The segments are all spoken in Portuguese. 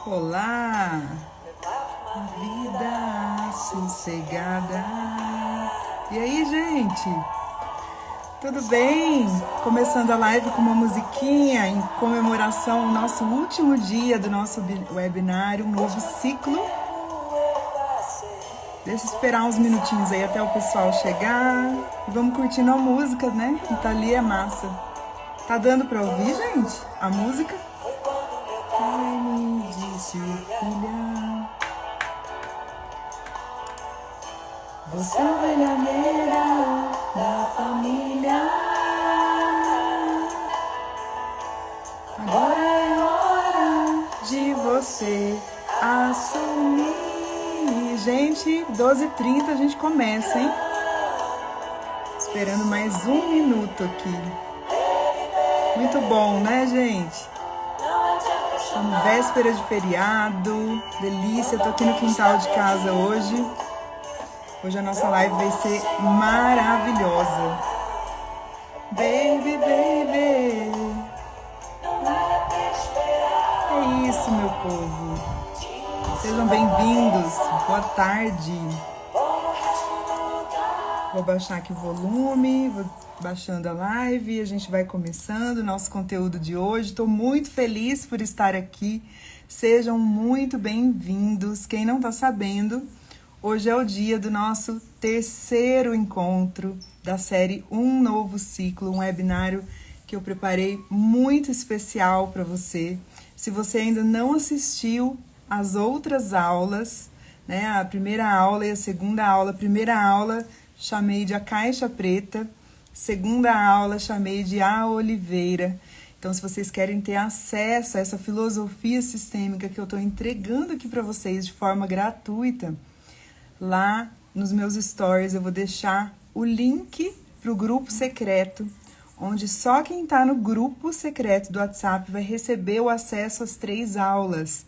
Olá, vida sossegada. E aí, gente? Tudo bem? Começando a live com uma musiquinha em comemoração ao nosso último dia do nosso webinário, um novo ciclo. Deixa eu esperar uns minutinhos aí até o pessoal chegar. E vamos curtindo a música, né? Que tá ali é massa. Tá dando pra ouvir, gente? A música? Ai, me disse, filha, você é a ovelha negra da família. Agora é hora de você assumir. Gente, 12h30 a gente começa, hein? Esperando mais um minuto aqui. Muito bom, né, gente? Estamos véspera de feriado, delícia, eu tô aqui no quintal de casa hoje. Hoje a nossa live vai ser maravilhosa. Baby, baby. É isso, meu povo. Sejam bem-vindos. Boa tarde. Vou baixar aqui o volume, vou baixando a live, a gente vai começando o nosso conteúdo de hoje. Estou muito feliz por estar aqui. Sejam muito bem-vindos. Quem não está sabendo, hoje é o dia do nosso terceiro encontro da série Um Novo Ciclo, um webinário que eu preparei muito especial para você. Se você ainda não assistiu às outras aulas, né, a primeira aula e a segunda aula, a primeira aula chamei de A Caixa Preta, segunda aula chamei de A Oliveira. Então, se vocês querem ter acesso a essa filosofia sistêmica que eu estou entregando aqui para vocês de forma gratuita, lá nos meus stories eu vou deixar o link para o grupo secreto, onde só quem está no grupo secreto do WhatsApp vai receber o acesso às 3 aulas.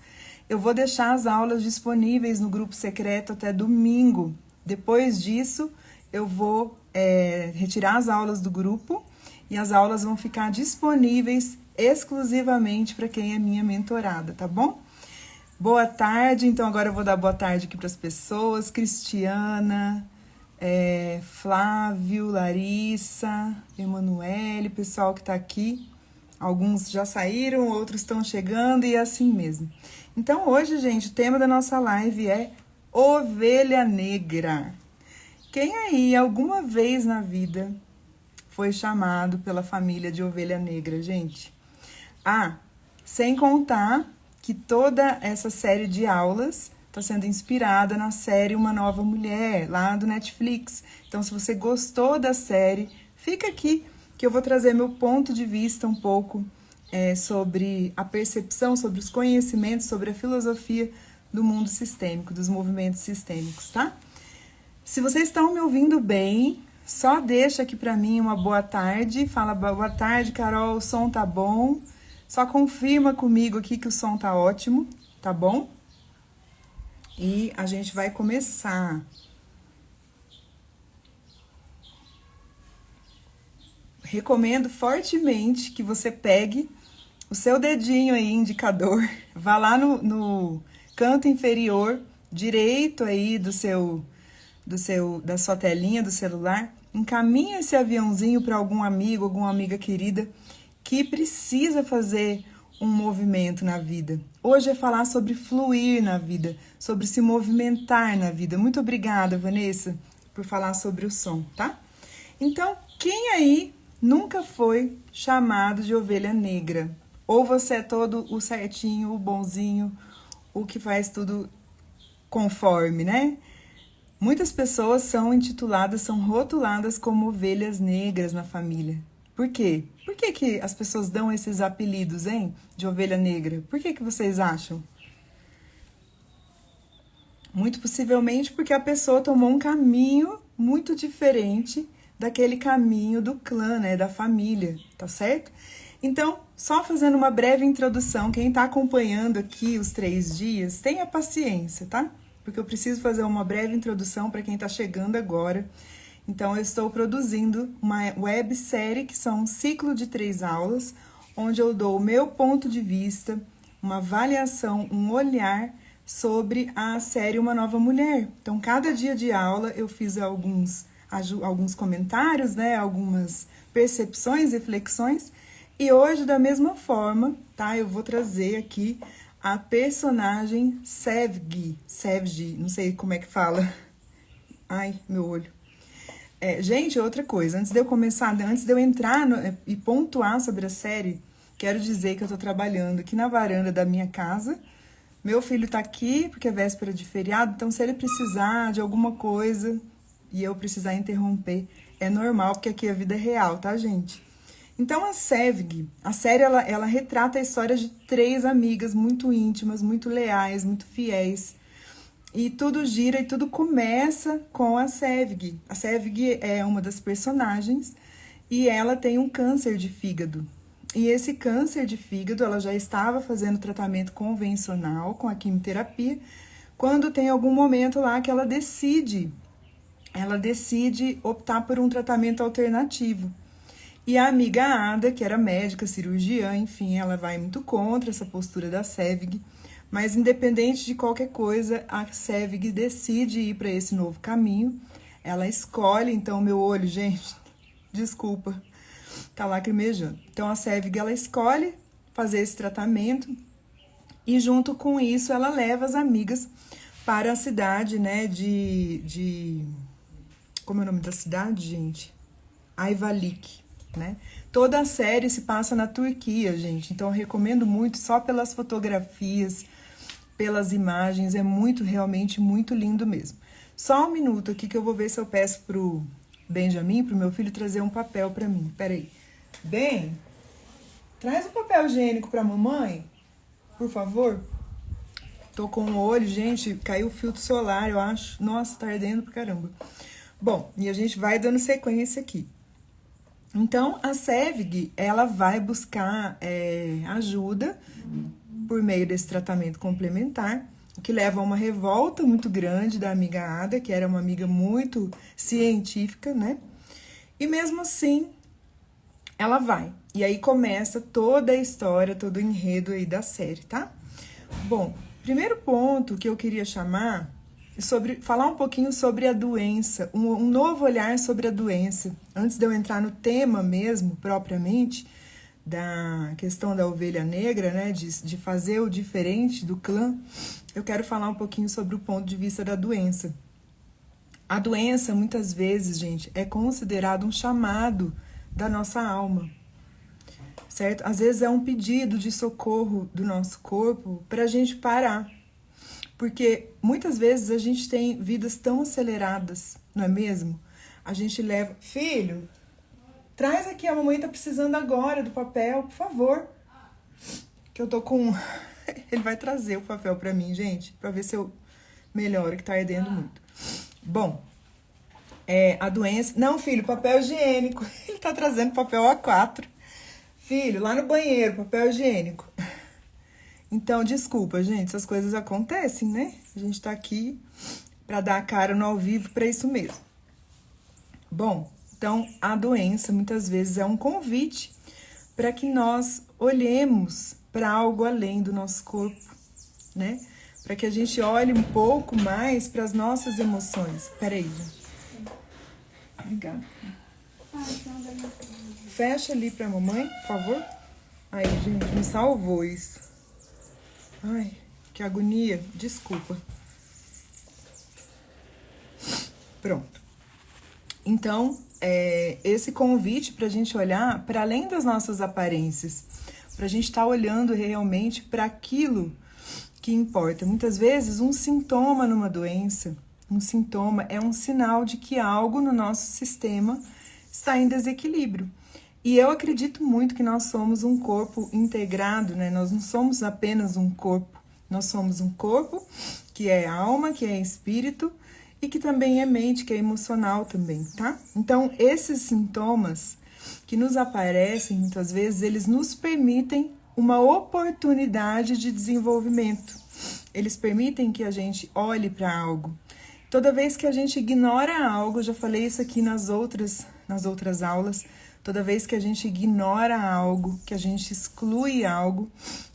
Eu vou deixar as aulas disponíveis no grupo secreto até domingo. Depois disso, eu vou retirar as aulas do grupo e as aulas vão ficar disponíveis exclusivamente para quem é minha mentorada, tá bom? Boa tarde, então agora eu vou dar boa tarde aqui para as pessoas. Cristiana, Flávio, Larissa, Emanuele, pessoal que está aqui. Alguns já saíram, outros estão chegando e é assim mesmo. Então hoje, gente, o tema da nossa live é Ovelha Negra. Quem aí alguma vez na vida foi chamado pela família de ovelha negra, gente? Sem contar que toda essa série de aulas está sendo inspirada na série Uma Nova Mulher, lá do Netflix. Então, se você gostou da série, fica aqui que eu vou trazer meu ponto de vista um pouco sobre a percepção, sobre os conhecimentos, sobre a filosofia do mundo sistêmico, dos movimentos sistêmicos, tá? Se vocês estão me ouvindo bem, só deixa aqui para mim uma boa tarde. Fala boa tarde, Carol, o som tá bom. Só confirma comigo aqui que o som tá ótimo, tá bom? E a gente vai começar. Recomendo fortemente que você pegue o seu dedinho aí, indicador, vá lá no canto inferior direito aí da sua telinha do celular, encaminha esse aviãozinho para algum amigo, alguma amiga querida que precisa fazer um movimento na vida. Hoje é falar sobre fluir na vida, sobre se movimentar na vida. Muito obrigada, Vanessa, por falar sobre o som, tá? Então, quem aí nunca foi chamado de ovelha negra? Ou você é todo o certinho, o bonzinho, o que faz tudo conforme, né? Muitas pessoas são intituladas, são rotuladas como ovelhas negras na família. Por quê? Por que as pessoas dão esses apelidos, hein? De ovelha negra? Por que vocês acham? Muito possivelmente porque a pessoa tomou um caminho muito diferente daquele caminho do clã, né? Da família, tá certo? Então, só fazendo uma breve introdução, quem está acompanhando aqui os 3 dias, tenha paciência, tá? Porque eu preciso fazer uma breve introdução para quem está chegando agora. Então, eu estou produzindo uma websérie que são um ciclo de 3 aulas, onde eu dou o meu ponto de vista, uma avaliação, um olhar sobre a série Uma Nova Mulher. Então, cada dia de aula eu fiz alguns comentários, né, algumas percepções, reflexões, e hoje, da mesma forma, tá, eu vou trazer aqui a personagem Sevgi, não sei como é que fala. Ai, meu olho. Gente, outra coisa, antes de eu entrar e pontuar sobre a série, quero dizer que eu tô trabalhando aqui na varanda da minha casa. Meu filho tá aqui, porque é véspera de feriado, então se ele precisar de alguma coisa e eu precisar interromper, é normal, porque aqui a vida é real, tá, gente? Então, a série, ela retrata a história de 3 amigas muito íntimas, muito leais, muito fiéis. E tudo gira e tudo começa com a Sevgi. A Sevgi é uma das personagens e ela tem um câncer de fígado. E esse câncer de fígado, ela já estava fazendo tratamento convencional com a quimioterapia, quando tem algum momento lá que ela decide optar por um tratamento alternativo. E a amiga Ada, que era médica, cirurgiã, enfim, ela vai muito contra essa postura da Sevgi. Mas independente de qualquer coisa, a Sevgi decide ir para esse novo caminho. Ela escolhe, então, meu olho, gente, desculpa, tá lacrimejando. Então, a Sevgi, ela escolhe fazer esse tratamento e junto com isso, ela leva as amigas para a cidade, né, como é o nome da cidade, gente? Ayvalik, né? Toda a série se passa na Turquia, gente. Então, eu recomendo muito, só pelas fotografias, pelas imagens, é realmente muito lindo mesmo. Só um minuto aqui que eu vou ver se eu peço pro Benjamin, pro meu filho, trazer um papel pra mim. Peraí. Ben, traz um papel higiênico pra mamãe, por favor. Tô com o olho, gente, caiu o filtro solar, eu acho. Nossa, tá ardendo pra caramba. Bom, e a gente vai dando sequência aqui. Então, a Sevgi, ela vai buscar ajuda por meio desse tratamento complementar, o que leva a uma revolta muito grande da amiga Ada, que era uma amiga muito científica, né? E mesmo assim, ela vai. E aí começa toda a história, todo o enredo aí da série, tá? Bom, primeiro ponto que eu queria chamar falar um pouquinho sobre a doença, um novo olhar sobre a doença. Antes de eu entrar no tema mesmo, propriamente, da questão da ovelha negra, né, de fazer o diferente do clã, eu quero falar um pouquinho sobre o ponto de vista da doença. A doença, muitas vezes, gente, é considerado um chamado da nossa alma, certo? Às vezes é um pedido de socorro do nosso corpo para a gente parar. Porque muitas vezes a gente tem vidas tão aceleradas, não é mesmo? A gente leva... Filho, traz aqui, a mamãe tá precisando agora do papel, por favor. Que eu tô com... Ele vai trazer o papel pra mim, gente, pra ver se eu melhoro, que tá ardendo muito. Bom, a doença... Não, filho, papel higiênico. Ele tá trazendo papel A4. Filho, lá no banheiro, papel higiênico. Então, desculpa, gente, essas coisas acontecem, né? A gente tá aqui pra dar a cara no ao vivo pra isso mesmo. Bom, então, a doença muitas vezes é um convite para que nós olhemos para algo além do nosso corpo, né? Para que a gente olhe um pouco mais para as nossas emoções. Peraí, gente. Obrigada. Fecha ali pra mamãe, por favor. Aí, gente, me salvou isso. Ai, que agonia. Desculpa. Pronto. Então, esse convite para a gente olhar para além das nossas aparências, para a gente estar olhando realmente para aquilo que importa. Muitas vezes, um sintoma numa doença, um sintoma é um sinal de que algo no nosso sistema está em desequilíbrio. E eu acredito muito que nós somos um corpo integrado, né? Nós não somos apenas um corpo, nós somos um corpo que é alma, que é espírito e que também é mente, que é emocional também, tá? Então, esses sintomas que nos aparecem, muitas vezes, eles nos permitem uma oportunidade de desenvolvimento. Eles permitem que a gente olhe para algo. Toda vez que a gente ignora algo, eu já falei isso aqui nas outras aulas, Toda vez que a gente ignora algo, que a gente exclui algo,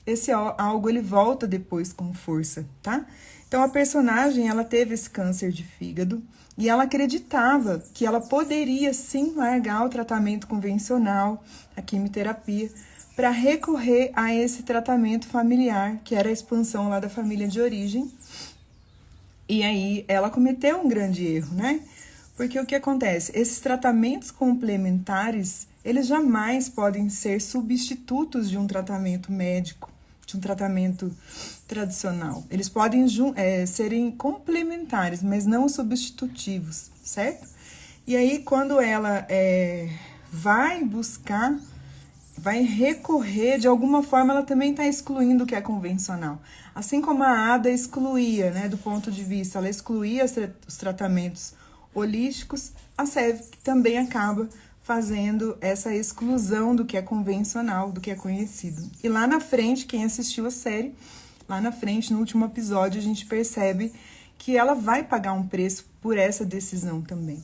esse algo ele volta depois com força, tá? Então a personagem, ela teve esse câncer de fígado e ela acreditava que ela poderia sim largar o tratamento convencional, a quimioterapia, para recorrer a esse tratamento familiar, que era a expansão lá da família de origem. E aí ela cometeu um grande erro, né? Porque o que acontece? Esses tratamentos complementares, eles jamais podem ser substitutos de um tratamento médico, de um tratamento tradicional. Eles podem serem complementares, mas não substitutivos, certo? E aí, quando ela vai buscar, vai recorrer, de alguma forma, ela também está excluindo o que é convencional. Assim como a Ada excluía, né, do ponto de vista, ela excluía os tratamentos holísticos, a SEV também acaba fazendo essa exclusão do que é convencional, do que é conhecido. E lá na frente, quem assistiu a série, lá na frente, no último episódio, a gente percebe que ela vai pagar um preço por essa decisão também.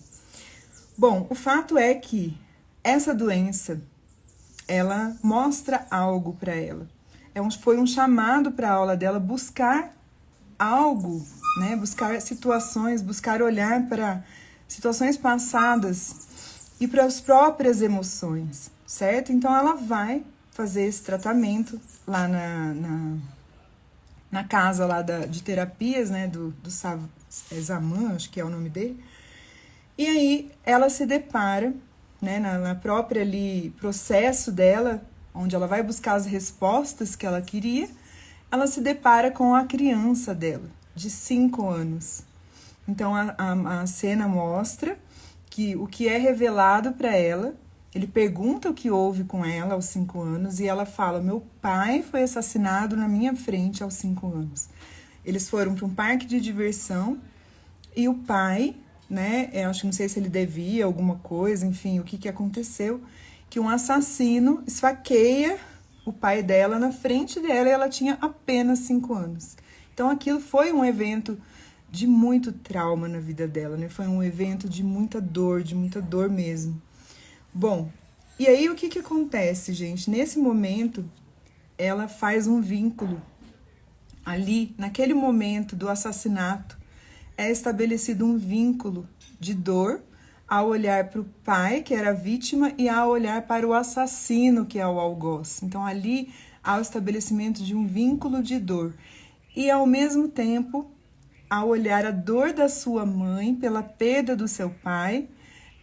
Bom, o fato é que essa doença, ela mostra algo para ela. Foi um chamado para a aula dela buscar algo, né? Buscar situações, buscar olhar para situações passadas e para as próprias emoções, certo? Então ela vai fazer esse tratamento lá na casa lá de terapias, né? Do Zaman, acho que é o nome dele. E aí ela se depara, né, na própria ali processo dela, onde ela vai buscar as respostas que ela queria, ela se depara com a criança dela, de 5 anos. Então a cena mostra que o que é revelado para ela, ele pergunta o que houve com ela aos 5 anos e ela fala: meu pai foi assassinado na minha frente aos 5 anos. Eles foram para um parque de diversão e o pai, né, acho que não sei se ele devia alguma coisa, enfim, o que aconteceu, que um assassino esfaqueia o pai dela na frente dela e ela tinha apenas 5 anos. Então aquilo foi um evento de muito trauma na vida dela, né? Foi um evento de muita dor mesmo. Bom, e aí o que acontece, gente? Nesse momento, ela faz um vínculo ali, naquele momento do assassinato, é estabelecido um vínculo de dor ao olhar para o pai, que era a vítima, e ao olhar para o assassino, que é o algoz. Então, ali há o estabelecimento de um vínculo de dor. E, ao mesmo tempo, ao olhar a dor da sua mãe pela perda do seu pai,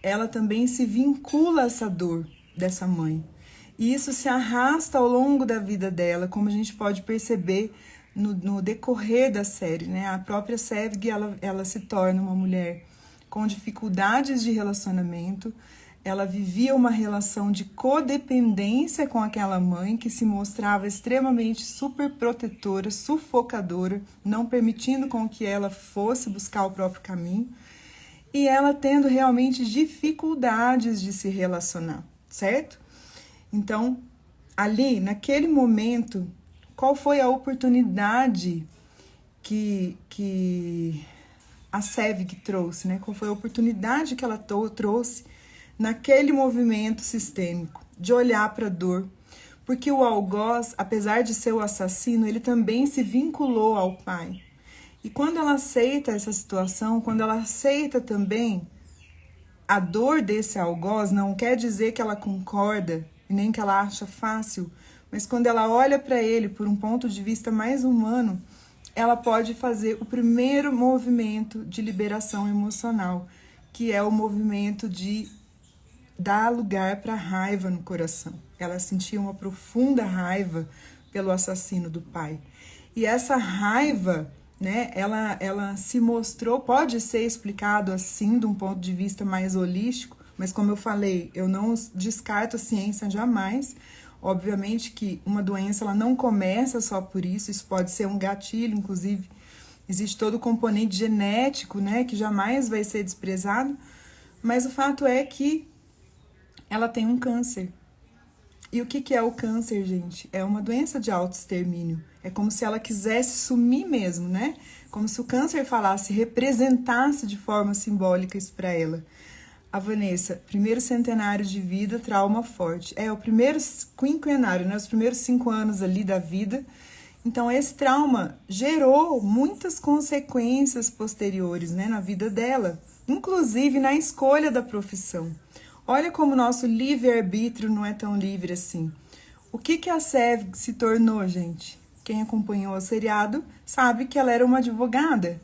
ela também se vincula a essa dor dessa mãe. E isso se arrasta ao longo da vida dela, como a gente pode perceber no decorrer da série, né? A própria Sevgi, ela se torna uma mulher com dificuldades de relacionamento, ela vivia uma relação de codependência com aquela mãe que se mostrava extremamente superprotetora, sufocadora, não permitindo com que ela fosse buscar o próprio caminho, e ela tendo realmente dificuldades de se relacionar, certo? Então, ali, naquele momento, qual foi a oportunidade que a Sevgi trouxe, né? Qual foi a oportunidade que ela trouxe naquele movimento sistêmico de olhar para a dor? Porque o algoz, apesar de ser o assassino, ele também se vinculou ao pai. E quando ela aceita essa situação, quando ela aceita também a dor desse algoz, não quer dizer que ela concorda e nem que ela acha fácil, mas quando ela olha para ele por um ponto de vista mais humano, ela pode fazer o primeiro movimento de liberação emocional, que é o movimento de dar lugar para a raiva no coração. Ela sentia uma profunda raiva pelo assassino do pai. E essa raiva, né, ela se mostrou, pode ser explicado assim, de um ponto de vista mais holístico, mas como eu falei, eu não descarto a ciência jamais. Obviamente que uma doença ela não começa só por isso pode ser um gatilho, inclusive existe todo o componente genético, né, que jamais vai ser desprezado, mas o fato é que ela tem um câncer. E o que é o câncer, gente? É uma doença de autoextermínio. É como se ela quisesse sumir mesmo, né? Como se o câncer falasse, representasse de forma simbólica isso para ela. A Vanessa, primeiro centenário de vida, trauma forte. É o primeiro quinquenário, né? Os primeiros 5 anos ali da vida. Então, esse trauma gerou muitas consequências posteriores, né, na vida dela, inclusive na escolha da profissão. Olha como o nosso livre-arbítrio não é tão livre assim. O que a Sev se tornou, gente? Quem acompanhou o seriado sabe que ela era uma advogada.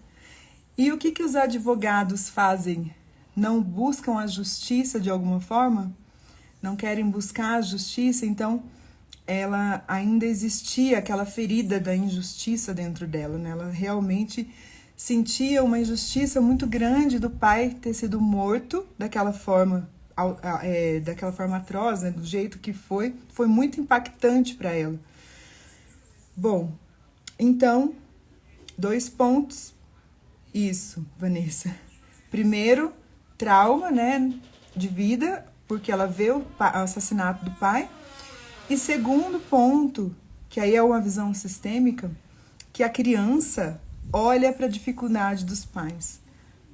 E o que os advogados fazem? Não buscam a justiça de alguma forma? Não querem buscar a justiça? Então, ela ainda existia aquela ferida da injustiça dentro dela, né? Ela realmente sentia uma injustiça muito grande do pai ter sido morto daquela forma atroz, né? Do jeito que foi muito impactante para ela. Bom, então, 2 pontos. Isso, Vanessa. Primeiro, trauma, né, de vida, porque ela vê o assassinato do pai. E segundo ponto, que aí é uma visão sistêmica, que a criança olha para a dificuldade dos pais.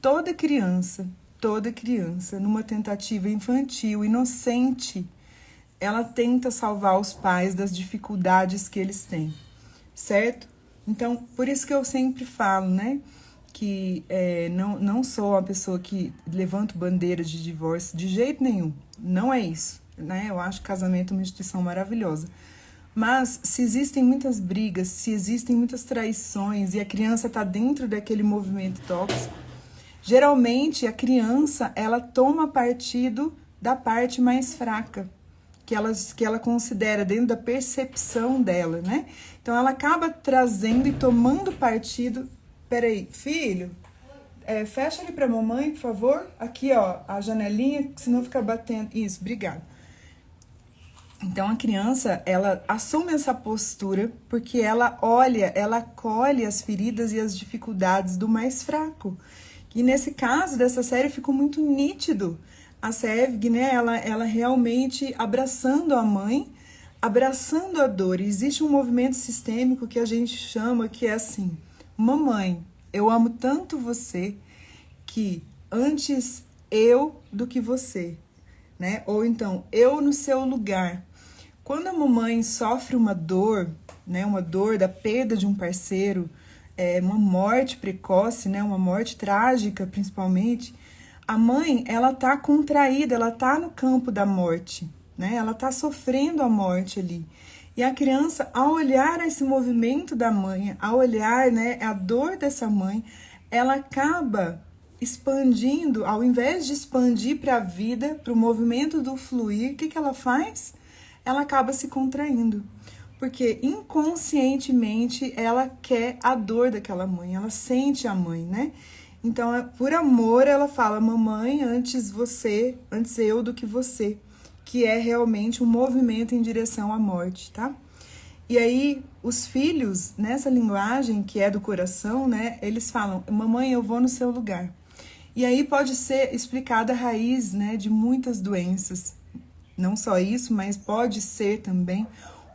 Toda criança, numa tentativa infantil, inocente, ela tenta salvar os pais das dificuldades que eles têm, certo? Então, por isso que eu sempre falo, né, que não sou uma pessoa que levanto bandeira de divórcio de jeito nenhum, não é isso, né? Eu acho que casamento é uma instituição maravilhosa. Mas se existem muitas brigas, se existem muitas traições e a criança está dentro daquele movimento tóxico, geralmente a criança ela toma partido da parte mais fraca, que ela considera dentro da percepção dela, né? Então ela acaba trazendo e tomando partido. Peraí, filho, fecha ali pra mamãe, por favor. Aqui, ó, a janelinha, senão fica batendo. Isso, obrigada. Então a criança, ela assume essa postura porque ela olha, ela acolhe as feridas e as dificuldades do mais fraco. E nesse caso dessa série ficou muito nítido. A Sevg, né, ela realmente abraçando a mãe, abraçando a dor. E existe um movimento sistêmico que a gente chama que é assim: mamãe, eu amo tanto você que antes eu do que você, né? Ou então, eu no seu lugar. Quando a mamãe sofre uma dor, né, uma dor da perda de um parceiro, uma morte precoce, né, uma morte trágica principalmente, a mãe, ela tá contraída, ela tá no campo da morte, né? Ela tá sofrendo a morte ali. E a criança, ao olhar esse movimento da mãe, ao olhar, né, a dor dessa mãe, ela acaba expandindo, ao invés de expandir para a vida, para o movimento do fluir, o que ela faz? Ela acaba se contraindo. Porque inconscientemente ela quer a dor daquela mãe, ela sente a mãe, né? Então, por amor, ela fala: mamãe, antes eu do que você, que é realmente um movimento em direção à morte, tá? E aí, os filhos, nessa linguagem que é do coração, né, eles falam: mamãe, eu vou no seu lugar. E aí pode ser explicada a raiz, né, de muitas doenças. Não só isso, mas pode ser também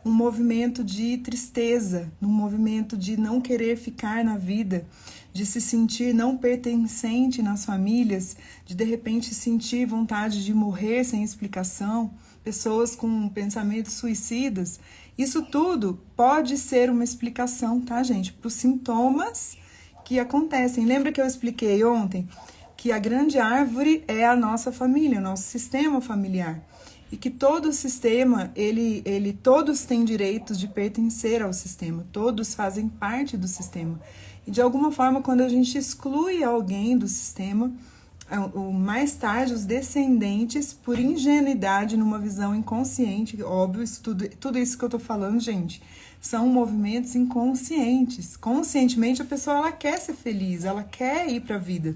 um movimento de tristeza, um movimento de não querer ficar na vida, de se sentir não pertencente nas famílias, de repente sentir vontade de morrer sem explicação, pessoas com pensamentos suicidas. Isso tudo pode ser uma explicação, tá, gente? Para os sintomas que acontecem. Lembra que eu expliquei ontem que a grande árvore é a nossa família, o nosso sistema familiar. E que todo o sistema, todos têm direitos de pertencer ao sistema, todos fazem parte do sistema. E de alguma forma, quando a gente exclui alguém do sistema, mais tarde os descendentes, por ingenuidade, numa visão inconsciente, óbvio, tudo isso que eu tô falando, gente, são movimentos inconscientes. Conscientemente a pessoa ela quer ser feliz, ela quer ir para a vida,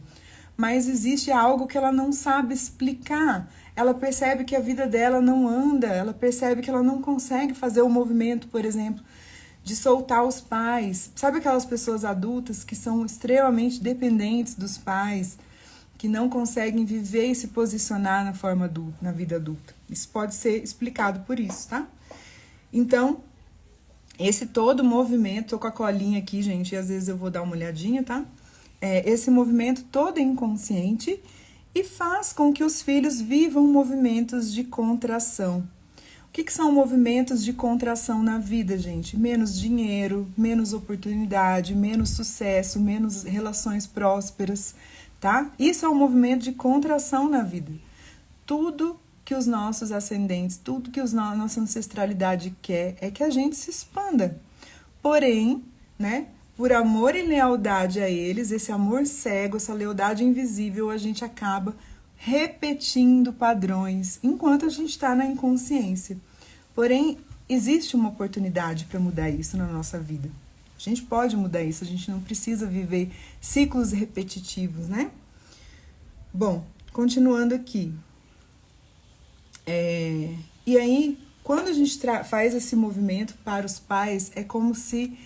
mas existe algo que ela não sabe explicar. Ela percebe que a vida dela não anda, ela percebe que ela não consegue fazer o movimento, por exemplo, de soltar os pais. Sabe aquelas pessoas adultas que são extremamente dependentes dos pais, que não conseguem viver e se posicionar na forma adulta, na vida adulta? Isso pode ser explicado por isso, tá? Então, esse todo movimento, tô com a colinha aqui, gente, e às vezes eu vou dar uma olhadinha, tá? Esse movimento todo é inconsciente e faz com que os filhos vivam movimentos de contração. O que são movimentos de contração na vida, gente? Menos dinheiro, menos oportunidade, menos sucesso, menos relações prósperas, tá? Isso é um movimento de contração na vida. Tudo que os nossos ascendentes, tudo que a nossa ancestralidade quer é que a gente se expanda. Porém, né, por amor e lealdade a eles, esse amor cego, essa lealdade invisível, a gente acaba repetindo padrões enquanto a gente está na inconsciência. Porém, existe uma oportunidade para mudar isso na nossa vida. A gente pode mudar isso, a gente não precisa viver ciclos repetitivos, né? Bom, continuando aqui. E aí, quando a gente faz esse movimento para os pais, é como se,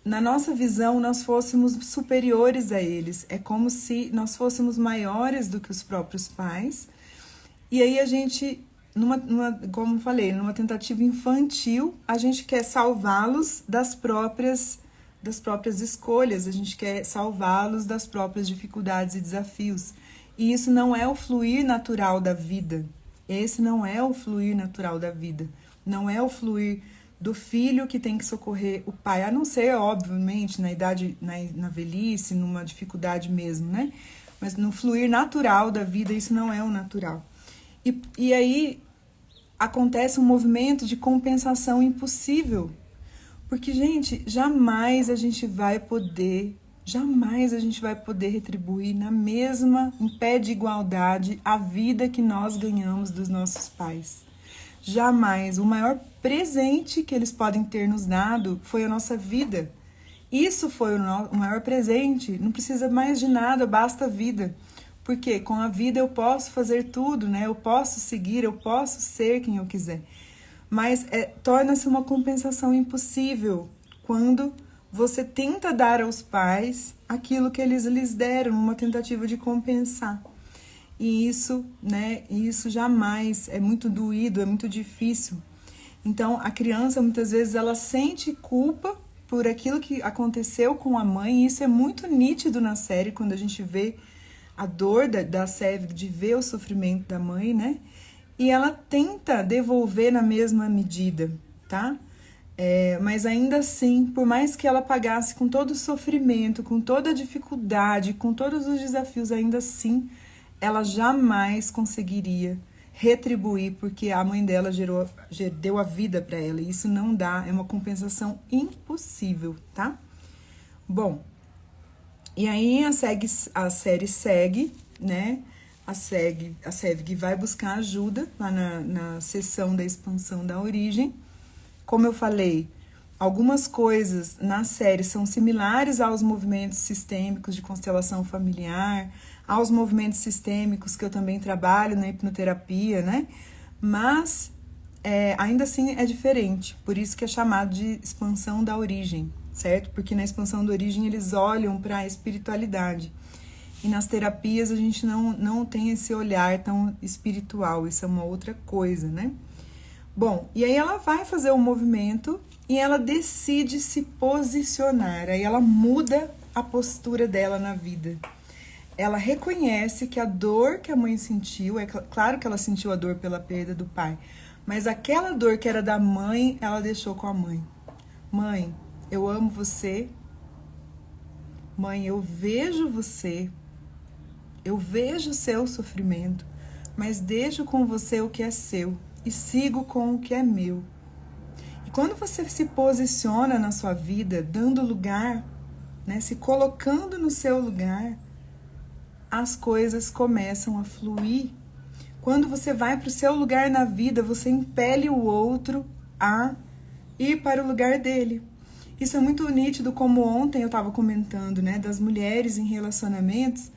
na nossa visão, nós fôssemos superiores a eles. É como se nós fôssemos maiores do que os próprios pais. E aí a gente, como eu falei, numa tentativa infantil, a gente quer salvá-los das próprias escolhas. A gente quer salvá-los das próprias dificuldades e desafios. E isso não é o fluir natural da vida. Esse não é o fluir natural da vida. Não é o fluir do filho que tem que socorrer o pai, a não ser, obviamente, na idade, na velhice, numa dificuldade mesmo, né? Mas no fluir natural da vida, isso não é o natural. E aí acontece um movimento de compensação impossível. Porque, gente, jamais a gente vai poder retribuir em pé de igualdade, a vida que nós ganhamos dos nossos pais. Jamais. O maior presente que eles podem ter nos dado foi a nossa vida. Isso foi o maior presente. Não precisa mais de nada, basta a vida. Porque com a vida eu posso fazer tudo, né? Eu posso seguir, eu posso ser quem eu quiser. Mas torna-se uma compensação impossível quando você tenta dar aos pais aquilo que eles lhes deram, uma tentativa de compensar. E isso, né, isso jamais é muito doído, é muito difícil. Então, a criança, muitas vezes, ela sente culpa por aquilo que aconteceu com a mãe, e isso é muito nítido na série, quando a gente vê a dor da Seve, de ver o sofrimento da mãe, né? E ela tenta devolver na mesma medida, tá? Mas ainda assim, por mais que ela pagasse com todo o sofrimento, com toda a dificuldade, com todos os desafios, ainda assim, ela jamais conseguiria retribuir, porque a mãe dela deu a vida para ela. E isso não dá, é uma compensação impossível, tá? Bom, e aí a série segue, né? A Sevgi vai buscar ajuda lá na sessão da expansão da origem. Como eu falei, algumas coisas na série são similares aos movimentos sistêmicos de constelação familiar, aos movimentos sistêmicos que eu também trabalho na hipnoterapia, né? Mas ainda assim é diferente, por isso que é chamado de expansão da origem, certo? Porque na expansão da origem eles olham para a espiritualidade. E nas terapias a gente não tem esse olhar tão espiritual, isso é uma outra coisa, né? Bom, e aí ela vai fazer um movimento e ela decide se posicionar, aí ela muda a postura dela na vida. Ela reconhece que a dor que a mãe sentiu, claro que ela sentiu a dor pela perda do pai, mas aquela dor que era da mãe, ela deixou com a mãe. Mãe, eu amo você. Mãe, eu vejo você. Eu vejo o seu sofrimento, mas deixo com você o que é seu e sigo com o que é meu. E quando você se posiciona na sua vida, dando lugar, né, se colocando no seu lugar, as coisas começam a fluir. Quando você vai para o seu lugar na vida, você impele o outro a ir para o lugar dele. Isso é muito nítido, como ontem eu estava comentando, né, das mulheres em relacionamentos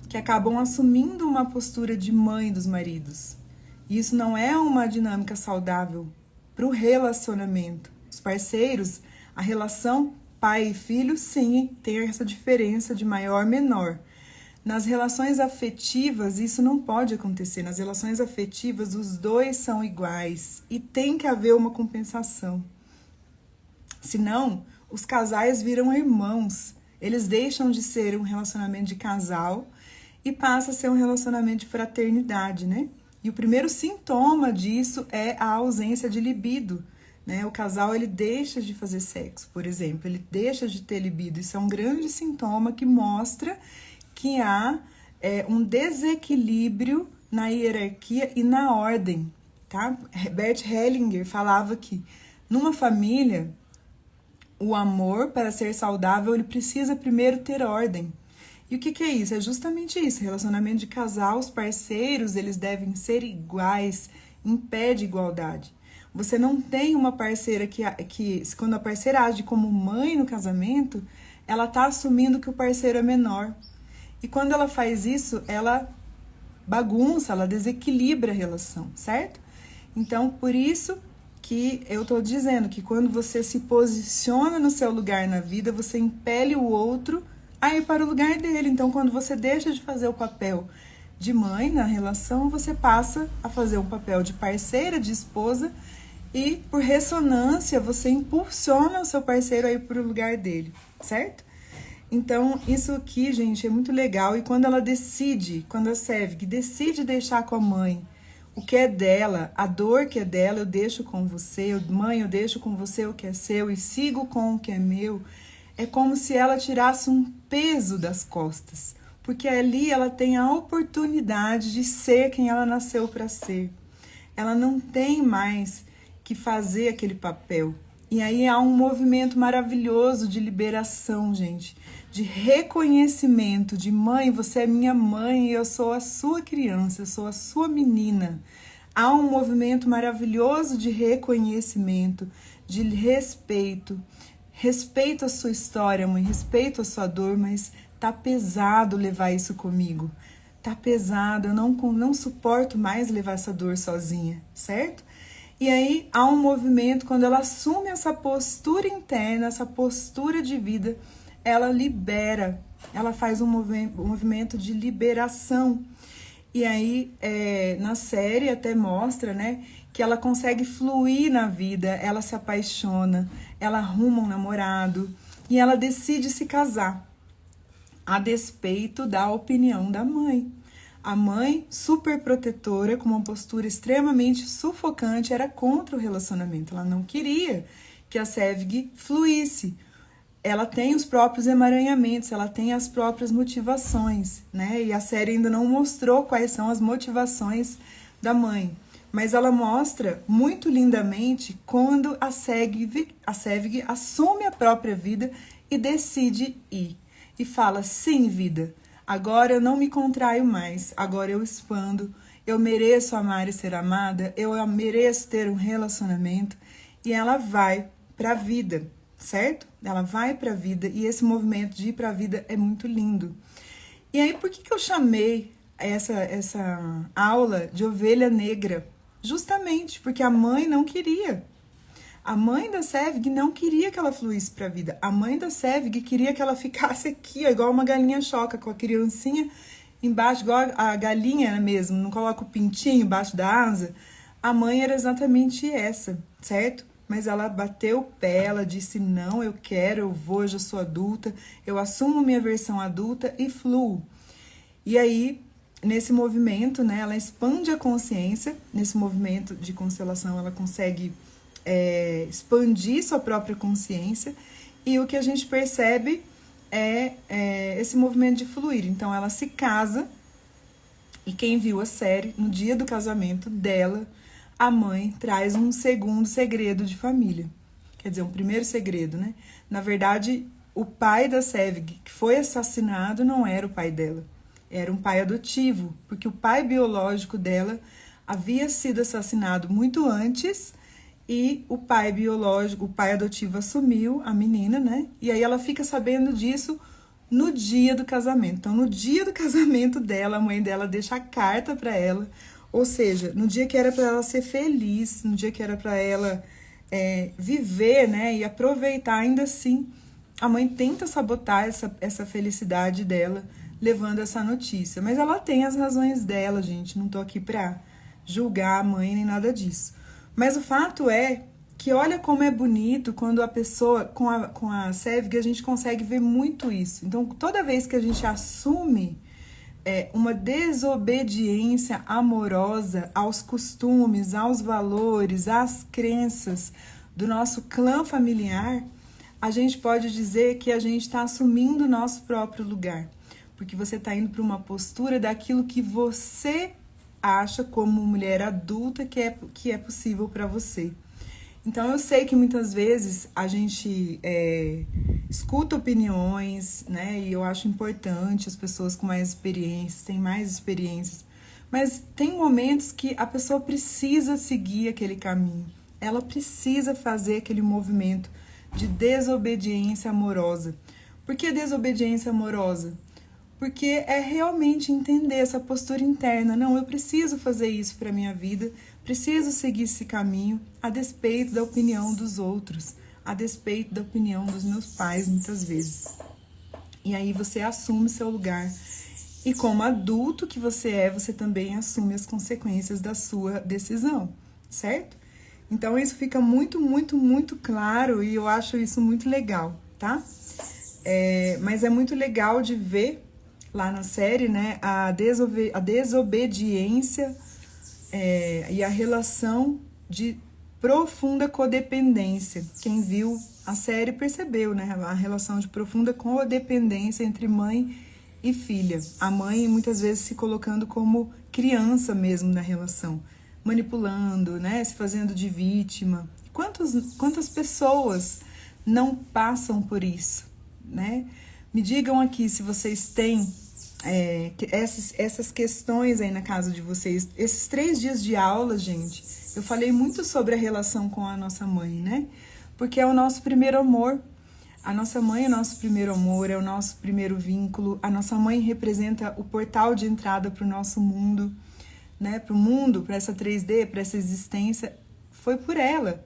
que acabam assumindo uma postura de mãe dos maridos. E isso não é uma dinâmica saudável para o relacionamento. Os parceiros, a relação pai e filho, sim, tem essa diferença de maior menor. Nas relações afetivas, isso não pode acontecer. Nas relações afetivas, os dois são iguais e tem que haver uma compensação. Senão, os casais viram irmãos. Eles deixam de ser um relacionamento de casal e passa a ser um relacionamento de fraternidade, né? E o primeiro sintoma disso é a ausência de libido, né? O casal, ele deixa de fazer sexo, por exemplo, ele deixa de ter libido. Isso é um grande sintoma que mostra que há um desequilíbrio na hierarquia e na ordem, tá? Bert Hellinger falava que numa família, o amor, para ser saudável, ele precisa primeiro ter ordem. E o que é isso? É justamente isso. Relacionamento de casal, os parceiros, eles devem ser iguais, em pé de igualdade. Você não tem uma parceira que quando a parceira age como mãe no casamento, ela tá assumindo que o parceiro é menor. E quando ela faz isso, ela bagunça, ela desequilibra a relação, certo? Então, por isso que eu tô dizendo que quando você se posiciona no seu lugar na vida, você impele o outro a ir para o lugar dele. Então, quando você deixa de fazer o papel de mãe na relação, você passa a fazer um papel de parceira, de esposa, e por ressonância você impulsiona o seu parceiro a ir para o lugar dele, certo? Então, isso aqui, gente, é muito legal. E quando ela decide, quando a Sevig decide deixar com a mãe o que é dela, a dor que é dela, eu deixo com você, mãe, eu deixo com você o que é seu e sigo com o que é meu, é como se ela tirasse um peso das costas, porque ali ela tem a oportunidade de ser quem ela nasceu para ser. Ela não tem mais que fazer aquele papel. E aí há um movimento maravilhoso de liberação, gente, de reconhecimento, de mãe, você é minha mãe e eu sou a sua criança, eu sou a sua menina. Há um movimento maravilhoso de reconhecimento, de respeito. Respeito a sua história, mãe, respeito a sua dor, mas tá pesado levar isso comigo. Tá pesado, eu não suporto mais levar essa dor sozinha, certo? E aí há um movimento, quando ela assume essa postura interna, essa postura de vida, ela libera, ela faz um movimento de liberação. E aí, na série até mostra, né, que ela consegue fluir na vida, ela se apaixona, ela arruma um namorado e ela decide se casar, a despeito da opinião da mãe. A mãe, super protetora, com uma postura extremamente sufocante, era contra o relacionamento. Ela não queria que a Sevig fluísse. Ela tem os próprios emaranhamentos, ela tem as próprias motivações, né? E a série ainda não mostrou quais são as motivações da mãe. Mas ela mostra muito lindamente quando a Sevig assume a própria vida e decide ir. E fala, sim, vida, agora eu não me contraio mais, agora eu expando, eu mereço amar e ser amada, eu mereço ter um relacionamento. E ela vai para a vida, certo? Ela vai para a vida e esse movimento de ir para a vida é muito lindo. E aí, por que eu chamei essa aula de ovelha negra? Justamente porque a mãe não queria. A mãe da Sevig não queria que ela fluísse para a vida. A mãe da Sevig queria que ela ficasse aqui, ó, igual uma galinha choca, com a criancinha embaixo, igual a galinha mesmo, não coloca o pintinho embaixo da asa. A mãe era exatamente essa, certo? Mas ela bateu o pé, ela disse, não, eu quero, eu vou, eu já sou adulta, eu assumo minha versão adulta e fluo. E aí, nesse movimento, né, ela expande a consciência, nesse movimento de constelação ela consegue expandir sua própria consciência, e o que a gente percebe é esse movimento de fluir. Então ela se casa, e quem viu a série, no dia do casamento dela, a mãe traz um segundo segredo de família. Quer dizer, um primeiro segredo, né? Na verdade, o pai da Sevig, que foi assassinado, não era o pai dela. Era um pai adotivo, porque o pai biológico dela havia sido assassinado muito antes e o pai biológico, o pai adotivo assumiu a menina, né? E aí ela fica sabendo disso no dia do casamento. Então, no dia do casamento dela, a mãe dela deixa a carta para ela, ou seja, no dia que era para ela ser feliz, no dia que era para ela viver, né? E aproveitar, ainda assim, a mãe tenta sabotar essa felicidade dela, levando essa notícia. Mas ela tem as razões dela, gente. Não tô aqui pra julgar a mãe nem nada disso. Mas o fato é que olha como é bonito quando a pessoa, com a Sevig, a gente consegue ver muito isso. Então, toda vez que a gente assume uma desobediência amorosa aos costumes, aos valores, às crenças do nosso clã familiar, a gente pode dizer que a gente está assumindo o nosso próprio lugar. Porque você está indo para uma postura daquilo que você acha como mulher adulta que é possível para você. Então, eu sei que muitas vezes a gente escuta opiniões, né? E eu acho importante as pessoas com mais experiências, têm mais experiências. Mas tem momentos que a pessoa precisa seguir aquele caminho. Ela precisa fazer aquele movimento de desobediência amorosa. Por que desobediência amorosa? Porque é realmente entender essa postura interna. Não, eu preciso fazer isso para minha vida, preciso seguir esse caminho, a despeito da opinião dos outros, a despeito da opinião dos meus pais, muitas vezes. E aí você assume seu lugar. E como adulto que você é, você também assume as consequências da sua decisão, certo? Então isso fica muito, muito, muito claro e eu acho isso muito legal, tá? Mas é muito legal de ver lá na série, né, a desobediência e a relação de profunda codependência. Quem viu a série percebeu, né, a relação de profunda codependência entre mãe e filha. A mãe muitas vezes se colocando como criança mesmo na relação, manipulando, né, se fazendo de vítima. Quantas pessoas não passam por isso, né? Me digam aqui se vocês têm essas questões aí na casa de vocês. Esses 3 dias de aula, gente, eu falei muito sobre a relação com a nossa mãe, né? Porque é o nosso primeiro amor. A nossa mãe é o nosso primeiro amor, é o nosso primeiro vínculo. A nossa mãe representa o portal de entrada para o nosso mundo, né? Para o mundo, para essa 3D, para essa existência. Foi por ela.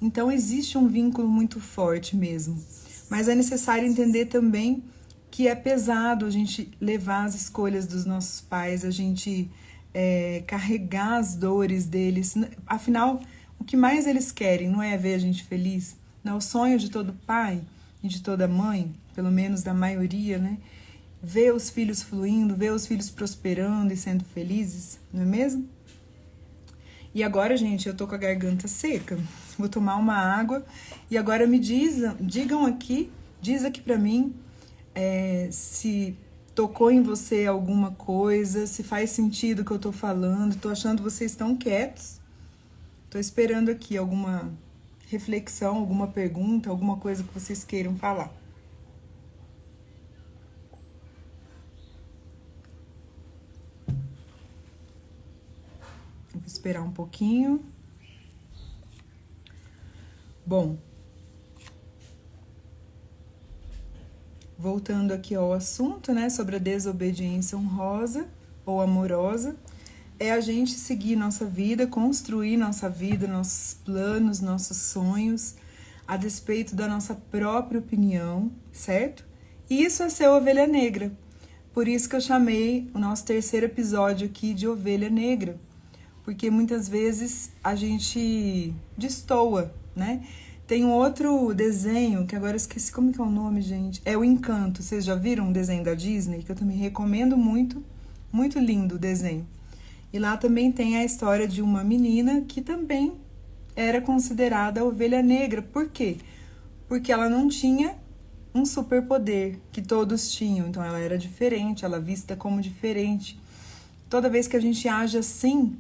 Então existe um vínculo muito forte mesmo. Mas é necessário entender também que é pesado a gente levar as escolhas dos nossos pais, a gente carregar as dores deles. Afinal, o que mais eles querem não é ver a gente feliz? Não é o sonho de todo pai e de toda mãe, pelo menos da maioria, né? Ver os filhos fluindo, ver os filhos prosperando e sendo felizes, não é mesmo? E agora, gente, eu tô com a garganta seca. Vou tomar uma água. E agora digam aqui, diz aqui pra mim, se tocou em você alguma coisa, se faz sentido o que eu tô falando. Tô achando que vocês estão quietos. Tô esperando aqui alguma reflexão, alguma pergunta, alguma coisa que vocês queiram falar. Vou esperar um pouquinho. Bom, voltando aqui ao assunto, né, sobre a desobediência honrosa ou amorosa, é a gente seguir nossa vida, construir nossa vida, nossos planos, nossos sonhos, a despeito da nossa própria opinião, certo? E isso é ser ovelha negra. Por isso que eu chamei o nosso 3º episódio aqui de ovelha negra, porque muitas vezes a gente destoa, né? Tem um outro desenho, que agora eu esqueci como que é o nome, gente. É o Encanto. Vocês já viram um desenho da Disney? Que eu também recomendo muito. Muito lindo o desenho. E lá também tem a história de uma menina que também era considerada ovelha negra. Por quê? Porque ela não tinha um superpoder que todos tinham. Então ela era diferente, ela vista como diferente. Toda vez que a gente age assim,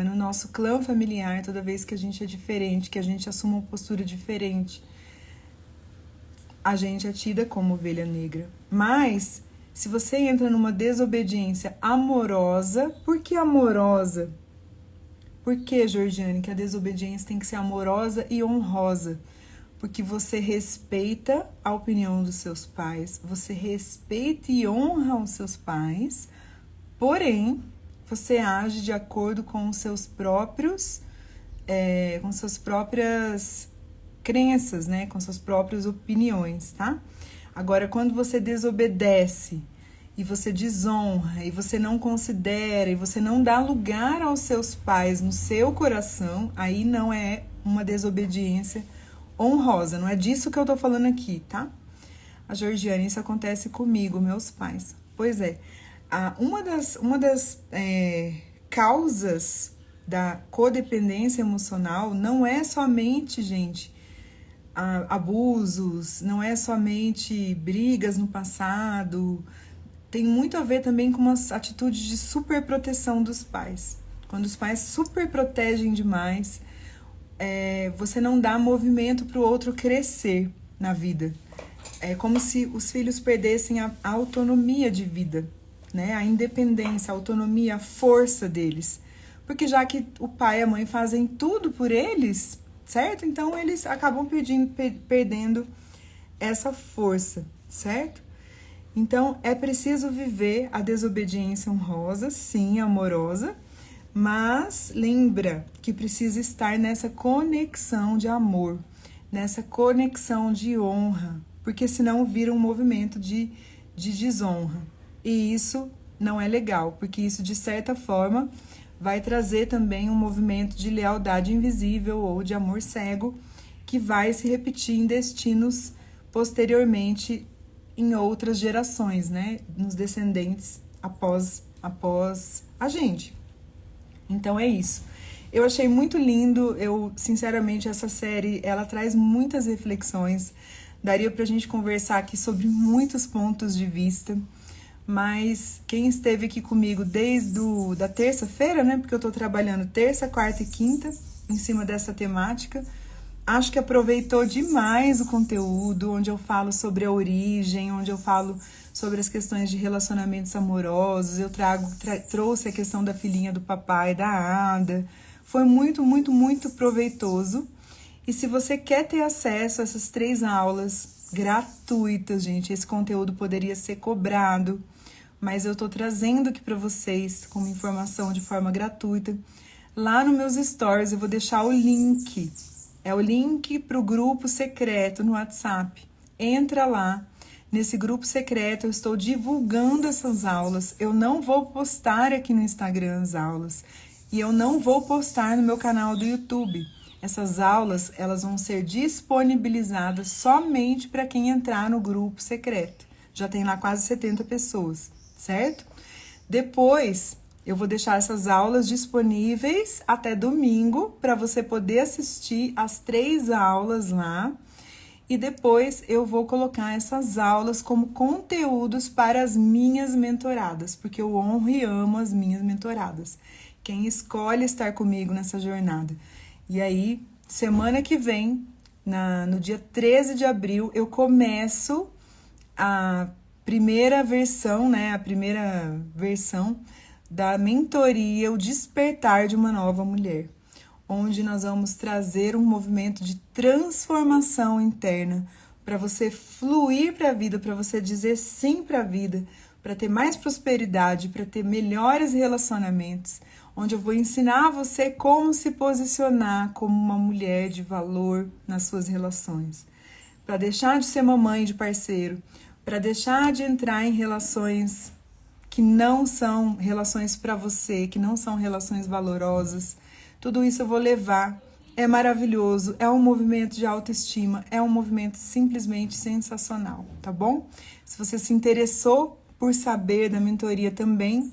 no nosso clã familiar, toda vez que a gente é diferente, que a gente assume uma postura diferente, a gente é tida como ovelha negra. Mas, se você entra numa desobediência amorosa, por que amorosa? Por que, Georgiane, que a desobediência tem que ser amorosa e honrosa? Porque você respeita a opinião dos seus pais, você respeita e honra os seus pais, porém, você age de acordo com os seus próprios, com suas próprias crenças, né? Com suas próprias opiniões, tá? Agora, quando você desobedece e você desonra e você não considera e você não dá lugar aos seus pais no seu coração, aí não é uma desobediência honrosa. Não é disso que eu tô falando aqui, tá? A Georgiane, isso acontece comigo, meus pais. Pois é. Uma das causas da codependência emocional não é somente, gente, abusos, não é somente brigas no passado, tem muito a ver também com umas atitudes de superproteção dos pais. Quando os pais superprotegem demais, você não dá movimento para o outro crescer na vida. É como se os filhos perdessem a autonomia de vida, né? A independência, a autonomia, a força deles. Porque já que o pai e a mãe fazem tudo por eles, certo? Então eles acabam perdendo essa força, certo? Então é preciso viver a desobediência honrosa, sim, amorosa, mas lembra que precisa estar nessa conexão de amor, nessa conexão de honra, porque senão vira um movimento de desonra. E isso não é legal, porque isso, de certa forma, vai trazer também um movimento de lealdade invisível ou de amor cego, que vai se repetir em destinos posteriormente em outras gerações, né? Nos descendentes após a gente. Então é isso. Eu achei muito lindo, sinceramente, essa série, ela traz muitas reflexões, daria pra gente conversar aqui sobre muitos pontos de vista, mas quem esteve aqui comigo desde da terça-feira, né, porque eu tô trabalhando terça, quarta e quinta em cima dessa temática, acho que aproveitou demais o conteúdo, onde eu falo sobre a origem, onde eu falo sobre as questões de relacionamentos amorosos, eu trouxe a questão da filhinha do papai, da Ada. Foi muito, muito, muito proveitoso. E se você quer ter acesso a essas 3 aulas gratuitas, gente, esse conteúdo poderia ser cobrado, mas eu tô trazendo aqui para vocês como informação de forma gratuita. Lá nos meus stories eu vou deixar o link. É o link para o grupo secreto no WhatsApp. Entra lá. Nesse grupo secreto eu estou divulgando essas aulas. Eu não vou postar aqui no Instagram as aulas. E eu não vou postar no meu canal do YouTube. Essas aulas, elas vão ser disponibilizadas somente para quem entrar no grupo secreto. Já tem lá quase 70 pessoas, certo? Depois, eu vou deixar essas aulas disponíveis até domingo para você poder assistir as 3 aulas lá. E depois eu vou colocar essas aulas como conteúdos para as minhas mentoradas, porque eu honro e amo as minhas mentoradas. Quem escolhe estar comigo nessa jornada. E aí, semana que vem, no dia 13 de abril, eu começo a primeira versão, né? A primeira versão da mentoria O Despertar de uma Nova Mulher, onde nós vamos trazer um movimento de transformação interna para você fluir para a vida, para você dizer sim para a vida, para ter mais prosperidade, para ter melhores relacionamentos, onde eu vou ensinar você como se posicionar como uma mulher de valor nas suas relações, para deixar de ser mamãe de parceiro, para deixar de entrar em relações que não são relações para você, que não são relações valorosas. Tudo isso eu vou levar. É maravilhoso, é um movimento de autoestima, é um movimento simplesmente sensacional, tá bom? Se você se interessou por saber da mentoria também,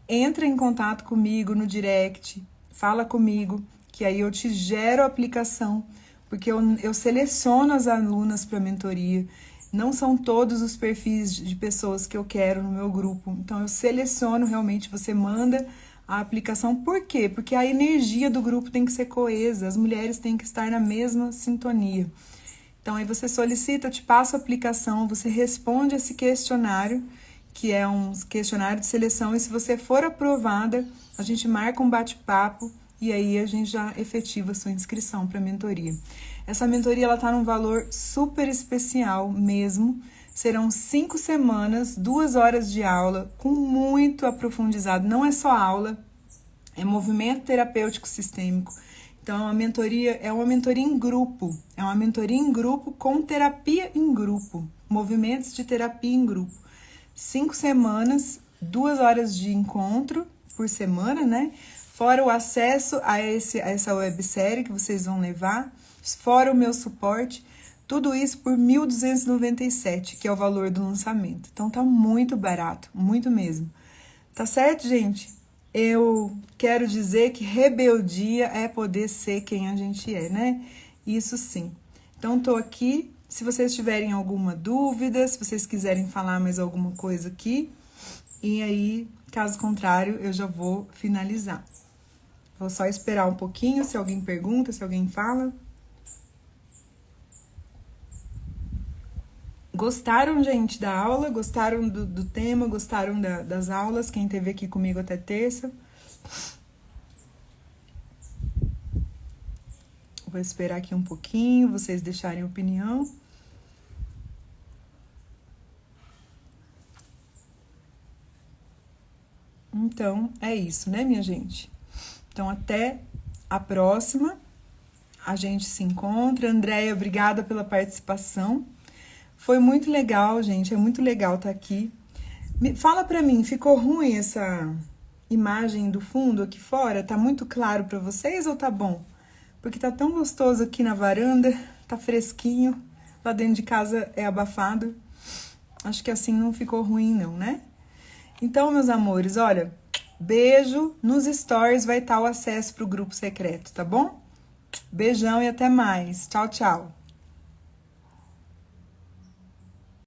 entra em contato comigo no direct, fala comigo, que aí eu te gero a aplicação, porque eu seleciono as alunas para mentoria. Não são todos os perfis de pessoas que eu quero no meu grupo, então eu seleciono realmente, você manda a aplicação. Por quê? Porque a energia do grupo tem que ser coesa, as mulheres têm que estar na mesma sintonia. Então aí você solicita, eu te passo a aplicação, você responde esse questionário, que é um questionário de seleção, e se você for aprovada, a gente marca um bate-papo e aí a gente já efetiva a sua inscrição para a mentoria. Essa mentoria ela tá num valor super especial mesmo. Serão 5 semanas, 2 horas de aula, com muito aprofundizado. Não é só aula, é movimento terapêutico sistêmico. Então, é uma mentoria em grupo. É uma mentoria em grupo com terapia em grupo. Movimentos de terapia em grupo. 5 semanas, 2 horas de encontro por semana, né? Fora o acesso a essa websérie que vocês vão levar, fora o meu suporte, tudo isso por R$ 1.297, que é o valor do lançamento. Então tá muito barato, muito mesmo. Tá certo, gente? Eu quero dizer que rebeldia é poder ser quem a gente é, né? Isso sim. Então, tô aqui. Se vocês tiverem alguma dúvida, se vocês quiserem falar mais alguma coisa aqui, e aí, caso contrário, eu já vou finalizar. Vou só esperar um pouquinho, se alguém pergunta, se alguém fala. Gostaram, gente, da aula? Gostaram do tema? Gostaram das aulas? Quem esteve aqui comigo até terça? Vou esperar aqui um pouquinho, vocês deixarem opinião. Então, é isso, né, minha gente? Então, até a próxima. A gente se encontra. Andréia, obrigada pela participação. Foi muito legal, gente. É muito legal estar aqui. Fala pra mim, ficou ruim essa imagem do fundo aqui fora? Tá muito claro pra vocês ou tá bom? Porque tá tão gostoso aqui na varanda, tá fresquinho. Lá dentro de casa é abafado. Acho que assim não ficou ruim não, né? Então, meus amores, olha, beijo. Nos stories vai estar o acesso pro grupo secreto, tá bom? Beijão e até mais. Tchau, tchau.